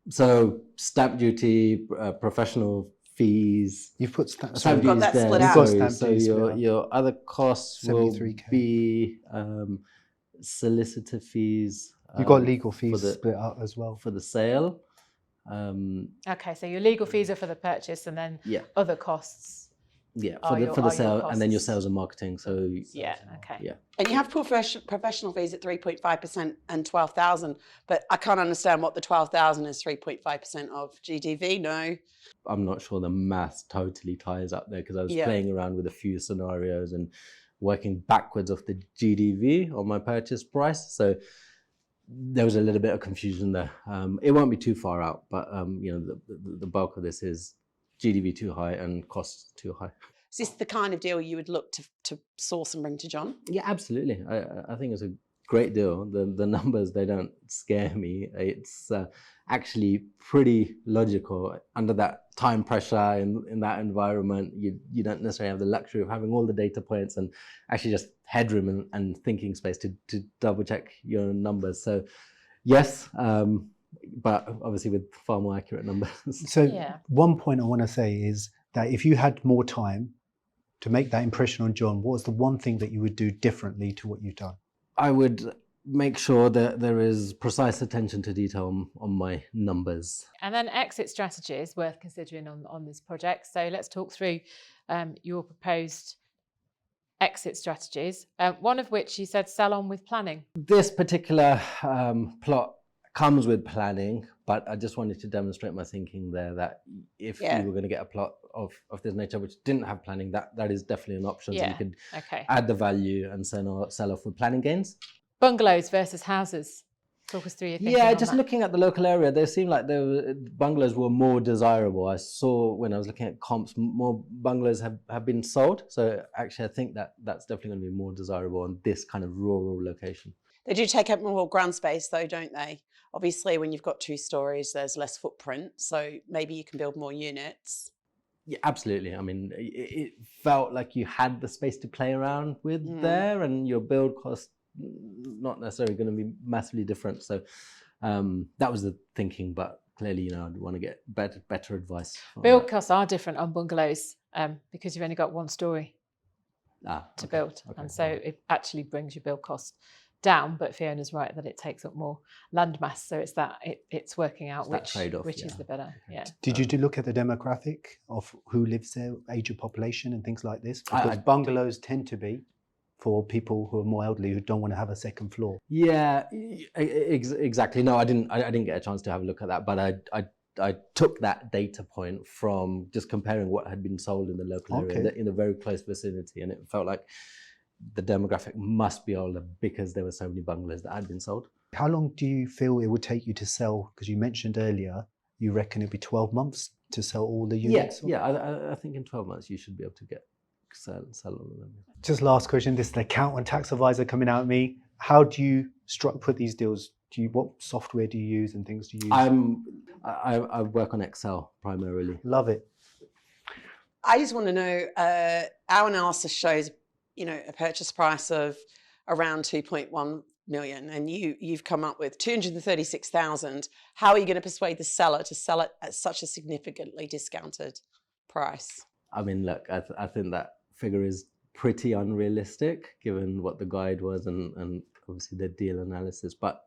So stamp duty, professional fees. You've put stamp duty there. So your other costs will be solicitor fees. You've got legal fees split out as well. For the sale. Okay, so your legal fees are for the purchase, and then other costs. Yeah, for the sale, and then your sales and marketing. So okay. Yeah. And you have professional fees at 3.5% and 12,000, but I can't understand what the 12,000 is 3.5% of GDV. No, I'm not sure the maths totally ties up there, because I was playing around with a few scenarios and working backwards off the GDV on my purchase price. So there was a little bit of confusion there. It won't be too far out, but you know, the bulk of this is GDV too high and costs too high. Is this the kind of deal you would look to source and bring to John? Yeah, absolutely. I think it's a great deal. The numbers, they don't scare me. It's actually pretty logical. Under that time pressure in that environment, you don't necessarily have the luxury of having all the data points and actually just headroom and thinking space to double check your numbers. So yes, but obviously with far more accurate numbers. So one point I want to say is that if you had more time to make that impression on John, what was the one thing that you would do differently to what you've done? I would make sure that there is precise attention to detail on my numbers. And then exit strategies worth considering on this project. So let's talk through your proposed exit strategies, one of which you said sell on with planning. This particular plot comes with planning, but I just wanted to demonstrate my thinking there that if you were going to get a plot of this nature which didn't have planning, that is definitely an option. So you could add the value and sell off with planning gains. Bungalows versus houses. Talk us through your thinking. Yeah, just looking at the local area, they seemed like bungalows were more desirable. I saw when I was looking at comps, more bungalows have been sold. So actually, I think that's definitely going to be more desirable on this kind of rural location. They do take up more ground space though, don't they? Obviously, when you've got 2 stories, there's less footprint. So maybe you can build more units. Yeah, absolutely. I mean, it felt like you had the space to play around with there, and your build cost not necessarily going to be massively different. So that was the thinking, but clearly, I'd want to get better advice. Build costs are different on bungalows because you've only got 1 story to build. Okay, and so it actually brings your build cost down, but Fiona's right that it takes up more land mass. So it's it's working out which is the better. Yeah. Did you look at the demographic of who lives there, age of population and things like this? Because bungalows tend to be for people who are more elderly who don't want to have a second floor. Yeah, exactly. No, I didn't get a chance to have a look at that, but I took that data point from just comparing what had been sold in the local area in a very close vicinity, and it felt like the demographic must be older because there were so many bungalows that had been sold. How long do you feel it would take you to sell? Because you mentioned earlier, you reckon it'd be 12 months to sell all the units? I think in 12 months you should be able to sell all of them. Just last question, this is the accountant tax advisor coming out at me. How do you put these deals? What software do you use and things do you use? I work on Excel primarily. Love it. I just want to know, our analysis shows, a purchase price of around 2.1 million, and you've come up with 236,000. How are you going to persuade the seller to sell it at such a significantly discounted price? I mean, look, I think that figure is pretty unrealistic given what the guide was and obviously the deal analysis. But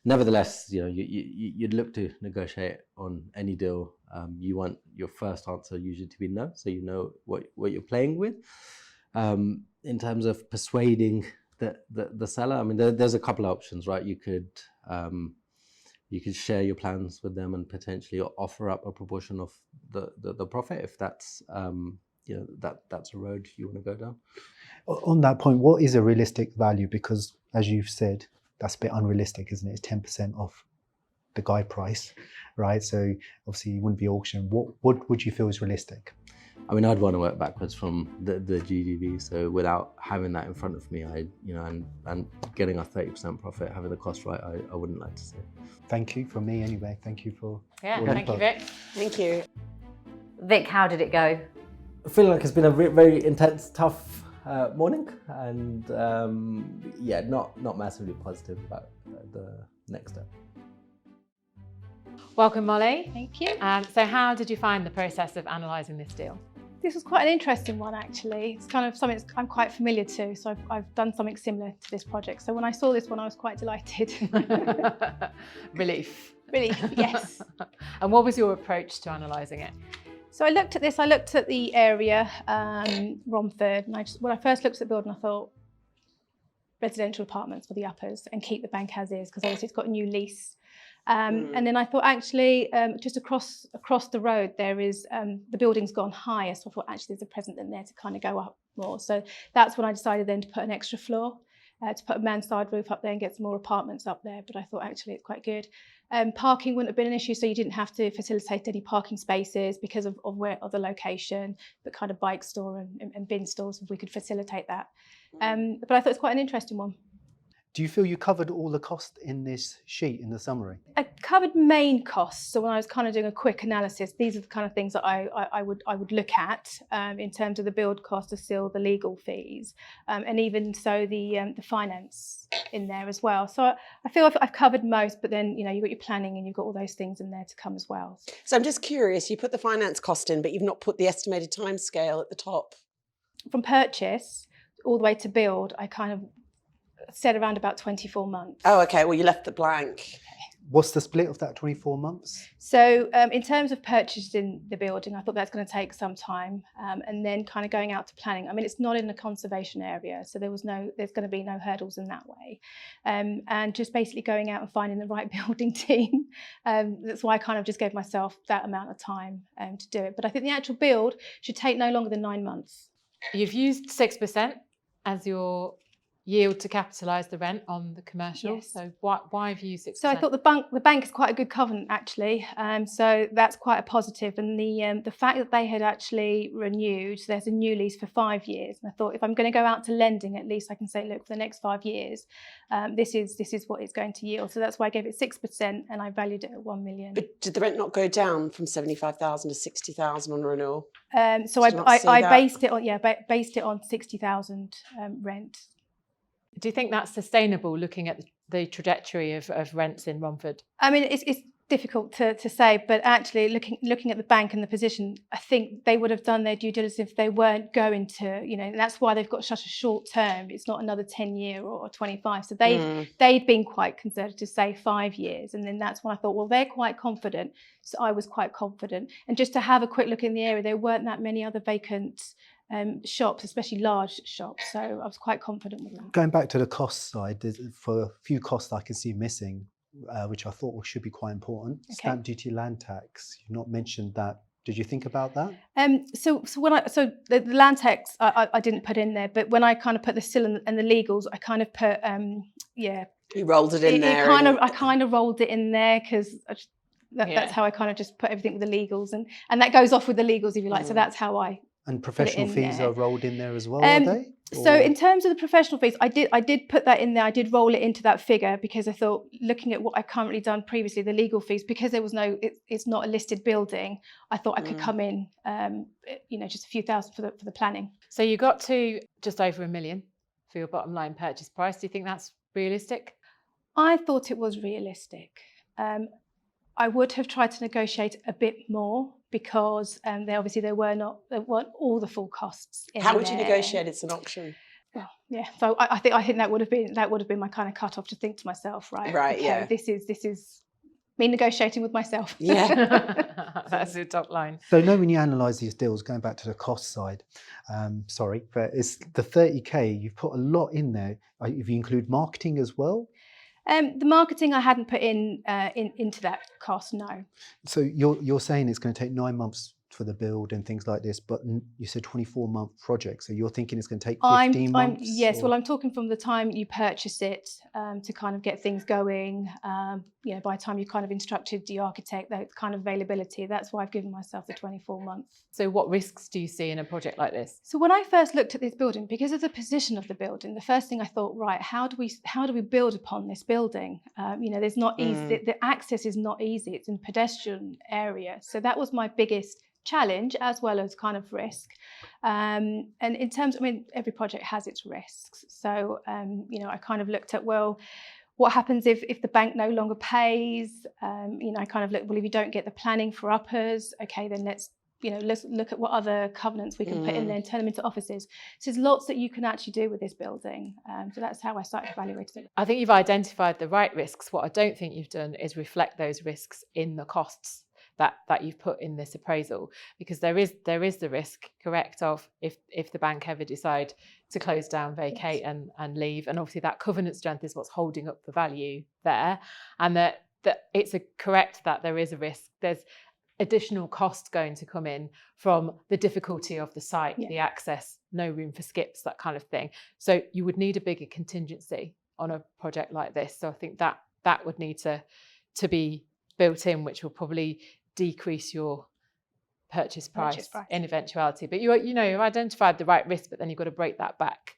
nevertheless, you'd look to negotiate on any deal. You want your first answer usually to be no, so you know what you're playing with. In terms of persuading the seller, I mean, there's a couple of options, right? You could share your plans with them and potentially offer up a proportion of the profit if that's that's a road you want to go down. On that point, what is a realistic value? Because as you've said, that's a bit unrealistic, isn't it? It's 10% off the guide price, right? So obviously you wouldn't be auctioning. What would you feel is realistic? I mean, I'd want to work backwards from the GDV. So without having that in front of me, and getting a 30% profit, having the cost right, I wouldn't like to say. Thank you from me anyway. Thank you for thank you, Vic. Thank you. Vic, how did it go? I feel like it's been a very intense, tough morning, and not massively positive about the next step. Welcome, Molly. Thank you. So how did you find the process of analysing this deal? This was quite an interesting one, actually. It's kind of something I'm quite familiar to, so I've done something similar to this project. So when I saw this one, I was quite delighted. Relief. Relief, yes. And what was your approach to analysing it? So I looked at this, I looked at the area, Romford, and when I first looked at the building, I thought residential apartments for the uppers and keep the bank as is, because obviously it's got a new lease. And then I thought actually just across the road there is the building's gone higher, so I thought actually there's a present in there to kind of go up more. So that's when I decided then to put an extra floor, to put a mansard roof up there and get some more apartments up there. But I thought actually it's quite good. Parking wouldn't have been an issue, so you didn't have to facilitate any parking spaces because of the location, but kind of bike store and bin stores, if we could facilitate that. But I thought it's quite an interesting one. Do you feel you covered all the cost in this sheet, in the summary? I covered main costs. So when I was kind of doing a quick analysis, these are the kind of things that I would look at in terms of the build cost, the seal, the legal fees, and even so the finance in there as well. So I feel I've covered most, but then you've got your planning and you've got all those things in there to come as well. So I'm just curious, you put the finance cost in, but you've not put the estimated timescale at the top. From purchase all the way to build, I kind of said around about 24 months. Oh, okay. Well, you left it blank. What's the split of that 24 months? So in terms of purchasing the building, I thought that's going to take some time, and then kind of going out to planning. I mean, it's not in a conservation area, so there's going to be no hurdles in that way. And just basically going out and finding the right building team. That's why I kind of just gave myself that amount of time to do it. But I think the actual build should take no longer than 9 months. You've used 6% as your yield to capitalise the rent on the commercial. Yes. So why have you used 6%? So I thought the bank is quite a good covenant actually. So that's quite a positive. And the fact that they had actually renewed, so there's a new lease for 5 years. And I thought if I'm going to go out to lending, at least I can say, look, for the next 5 years, this is what it's going to yield. So that's why I gave it 6% and I valued it at 1 million. But did the rent not go down from 75,000 to 60,000 on renewal? So I based it on 60,000 rent. Do you think that's sustainable, looking at the trajectory of rents in Romford? I mean, it's difficult to say, but actually looking at the bank and the position, I think they would have done their due diligence if they weren't going to, that's why they've got such a short term. It's not another 10 year or 25. So they'd been quite conservative, say 5 years. And then that's when I thought, well, they're quite confident. So I was quite confident. And just to have a quick look in the area, there weren't that many other vacant shops, especially large shops. So I was quite confident with that. Going back to the cost side, for a few costs I can see missing, which I thought should be quite important. Okay. Stamp duty, land tax. You've not mentioned that Did you think about that? So the land tax I didn't put in there, but when I kind of put the CIL and the legals, I kind of put You rolled it in there. I kind of rolled it in there because that's how I kind of just put everything with the legals, and that goes off with the legals if you like. So that's how I. And professional fees are rolled in there as well, are they? So in terms of the professional fees, I did put that in there. I did roll it into that figure because I thought, looking at what I've currently done previously, the legal fees, because there was it's not a listed building, I thought I could come in, just a few thousand for the planning. So you got to just over $1 million for your bottom line purchase price. Do you think that's realistic? I thought it was realistic. I would have tried to negotiate a bit more because there weren't all the full costs. How would you negotiate? It's an auction. Well, yeah. So I think that would have been my kind of cut off to think to myself, right? Right. Okay, yeah. This is me negotiating with myself. Yeah. That's your top line. So when you analyse these deals, going back to the cost side, but it's the 30K. You've put a lot in there. If you include marketing as well. The marketing I hadn't put into that cost, no. So you're saying it's going to take 9 months for the build and things like this, but you said 24-month project. So you're thinking it's going to take 15 months? Yes, well, I'm talking from the time you purchase it to kind of get things going. By the time you kind of instructed the architect, that kind of availability. That's why I've given myself the 24 months. So what risks do you see in a project like this? So when I first looked at this building, because of the position of the building, the first thing I thought, right, how do we build upon this building? There's not easy. The access is not easy. It's in a pedestrian area. So that was my biggest challenge as well as kind of risk. And in terms, every project has its risks. So, I kind of looked at, well, what happens if the bank no longer pays? I kind of looked, well, if you don't get the planning for uppers, okay, then let's look at what other covenants we can put in there and turn them into offices. So there's lots that you can actually do with this building. So that's how I started evaluating it. I think you've identified the right risks. What I don't think you've done is reflect those risks in the costs that you've put in this appraisal, because there is the risk, correct, of if the bank ever decide to close down, vacate and leave, and obviously that covenant strength is what's holding up the value there, and that it's correct that there is a risk. There's additional cost going to come in from the difficulty of the site, the access, no room for skips, that kind of thing. So you would need a bigger contingency on a project like this. So I think that would need to be built in, which will probably decrease your purchase price in eventuality. But you've identified the right risk, but then you've got to break that back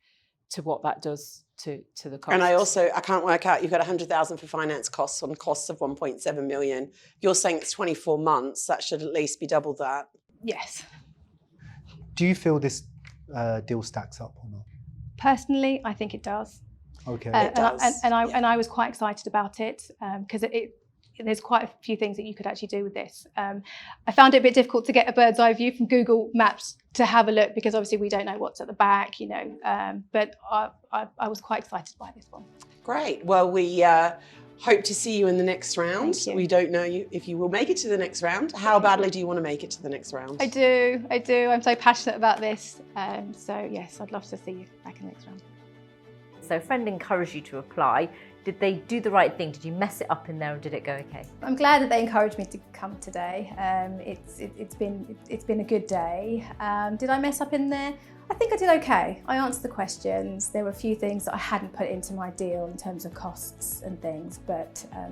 to what that does to the cost. And I can't work out, you've got 100,000 for finance costs on costs of 1.7 million. You're saying it's 24 months, that should at least be double that. Yes. Do you feel this deal stacks up or not? Personally, I think it does. Okay. It does. And I was quite excited about it because there's quite a few things that you could actually do with this. I found it a bit difficult to get a bird's eye view from Google Maps to have a look, because obviously we don't know what's at the back, but I was quite excited by this one. Great. Well, we hope to see you in the next round. We don't know if you will make it to the next round. How badly do you want to make it to the next round? I do. I'm so passionate about this. So yes, I'd love to see you back in the next round. So a friend encouraged you to apply. Did they do the right thing? Did you mess it up in there, or did it go okay? I'm glad that they encouraged me to come today. It's been a good day. Did I mess up in there? I think I did okay. I answered the questions. There were a few things that I hadn't put into my deal in terms of costs and things, but I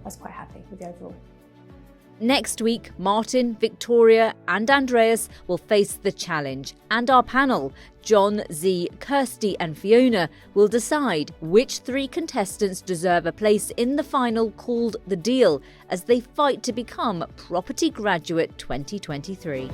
was quite happy with the overall. Next week, Martin, Victoria and Andreas will face the challenge, and our panel, John, Zee, Kirsty and Fiona, will decide which 3 contestants deserve a place in the final called The Deal, as they fight to become Property Graduate 2023.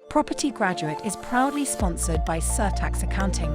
Property Graduate is proudly sponsored by Certax Accounting.